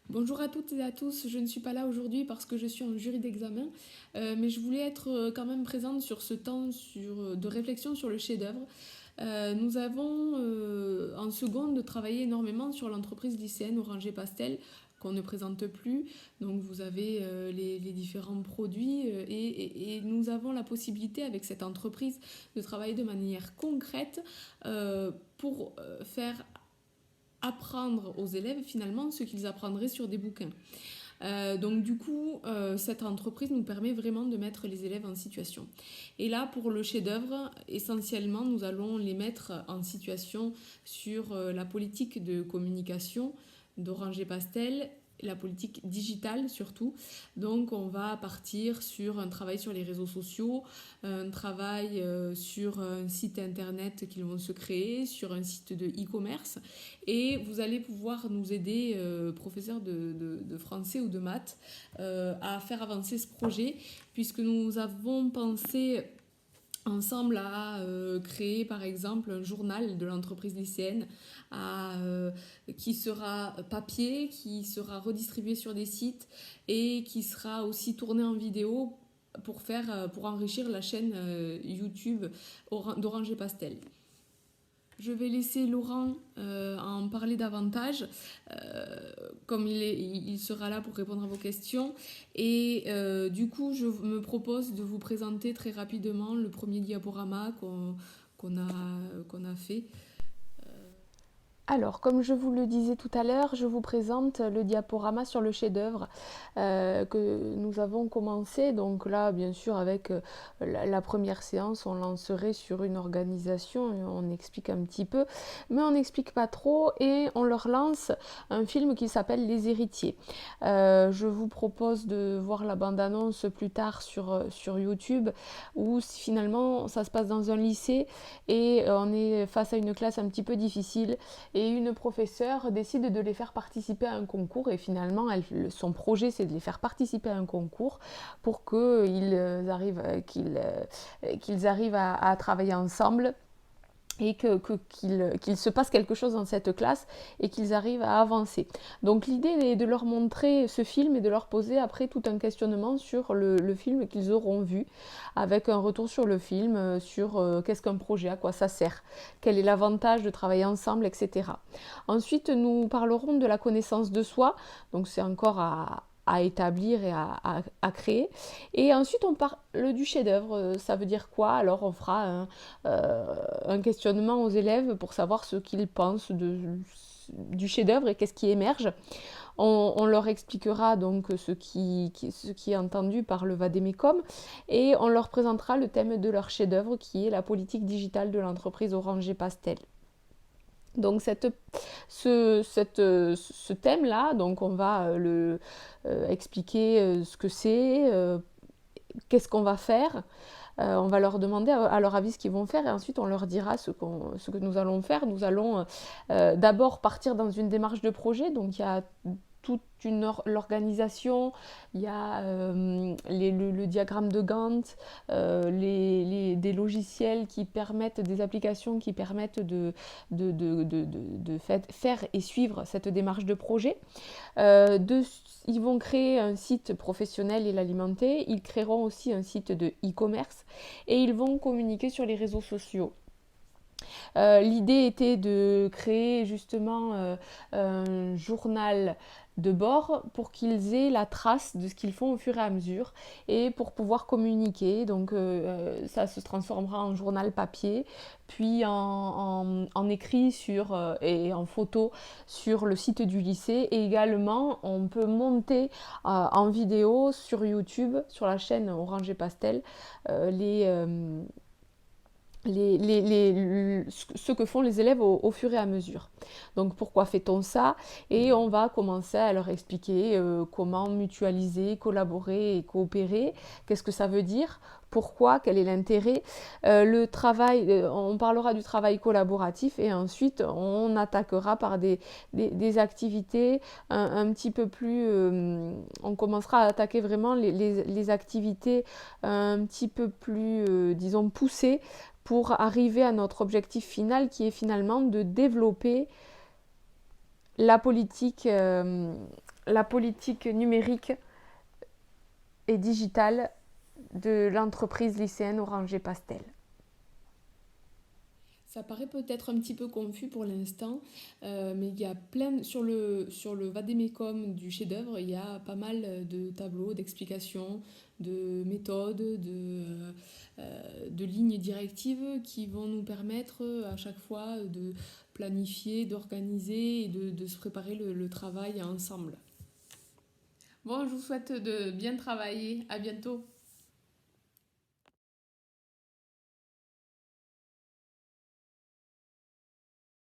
Bonjour à toutes et à tous, je ne suis pas là aujourd'hui parce que je suis en jury d'examen, mais je voulais être quand même présente sur ce temps de réflexion sur le chef-d'œuvre. Nous avons en seconde travaillé énormément sur l'entreprise lycéenne Oranger Pastel qu'on ne présente plus. Donc vous avez les différents produits et nous avons la possibilité avec cette entreprise de travailler de manière concrète pour faire apprendre aux élèves finalement ce qu'ils apprendraient sur des bouquins. Donc du coup, cette entreprise nous permet vraiment de mettre les élèves en situation. Et là, pour le chef-d'œuvre, essentiellement, nous allons les mettre en situation sur la politique de communication d'Orange et Pastel, la politique digitale surtout. Donc on va partir sur un travail sur les réseaux sociaux, un travail sur un site internet qu'ils vont se créer, sur un site de e-commerce. Et vous allez pouvoir nous aider, professeurs de français ou de maths, à faire avancer ce projet, puisque nous avons pensé ensemble à créer par exemple un journal de l'entreprise lycéenne qui sera papier, qui sera redistribué sur des sites et qui sera aussi tourné en vidéo pour enrichir la chaîne YouTube d'Orange et Pastel. Je vais laisser Laurent en parler davantage, comme il sera là pour répondre à vos questions. Et du coup, je me propose de vous présenter très rapidement le premier diaporama qu'on a fait. Alors, comme je vous le disais tout à l'heure, je vous présente le diaporama sur le chef-d'œuvre que nous avons commencé. Donc là, bien sûr, avec la première séance, on lancerait sur une organisation, et on explique un petit peu, mais on n'explique pas trop et on leur lance un film qui s'appelle Les Héritiers. Je vous propose de voir la bande-annonce plus tard sur YouTube, où finalement, ça se passe dans un lycée et on est face à une classe un petit peu difficile et une professeure décide de les faire participer à un concours et finalement son projet c'est de les faire participer à un concours pour qu'ils arrivent à travailler ensemble et qu'il se passe quelque chose dans cette classe et qu'ils arrivent à avancer. Donc l'idée est de leur montrer ce film et de leur poser après tout un questionnement sur le film qu'ils auront vu, avec un retour sur le film, sur qu'est-ce qu'un projet, à quoi ça sert, quel est l'avantage de travailler ensemble, etc. Ensuite, nous parlerons de la connaissance de soi, donc c'est encore à établir et à créer. Et ensuite, on parle du chef-d'œuvre. Ça veut dire quoi? Alors, on fera un questionnement aux élèves pour savoir ce qu'ils pensent du chef-d'œuvre et qu'est-ce qui émerge. On leur expliquera donc ce qui est entendu par le Vademecum et on leur présentera le thème de leur chef-d'œuvre qui est la politique digitale de l'entreprise Orange et Pastel. Donc ce thème-là, donc on va expliquer ce que c'est, qu'est-ce qu'on va faire. On va leur demander à leur avis ce qu'ils vont faire et ensuite on leur dira ce que nous allons faire. Nous allons d'abord partir dans une démarche de projet. Donc il y a toute l'organisation, il y a le diagramme de Gantt, des logiciels qui permettent, des applications qui permettent de faire et suivre cette démarche de projet. Ils vont créer un site professionnel et l'alimenter. Ils créeront aussi un site de e-commerce et ils vont communiquer sur les réseaux sociaux. L'idée était de créer justement un journal de bord pour qu'ils aient la trace de ce qu'ils font au fur et à mesure et pour pouvoir communiquer. Donc ça se transformera en journal papier, puis en écrit et en photo sur le site du lycée. Et également, on peut monter en vidéo sur YouTube, sur la chaîne Orange et Pastel, ce que font les élèves au fur et à mesure. Donc pourquoi fait-on ça? Et on va commencer à leur expliquer comment mutualiser, collaborer et coopérer, qu'est-ce que ça veut dire, pourquoi, quel est l'intérêt. On parlera du travail collaboratif et ensuite on attaquera par des activités un petit peu plus... on commencera à attaquer vraiment les activités un petit peu plus, disons, poussées pour arriver à notre objectif final qui est finalement de développer la politique, la politique numérique et digitale de l'entreprise lycéenne Oranger Pastel. Ça paraît peut-être un petit peu confus pour l'instant, mais il y a sur le Vademecum du chef-d'œuvre, il y a pas mal de tableaux, d'explications, de méthodes, de lignes directives qui vont nous permettre à chaque fois de planifier, d'organiser et de se préparer le travail ensemble. Bon, je vous souhaite de bien travailler. À bientôt.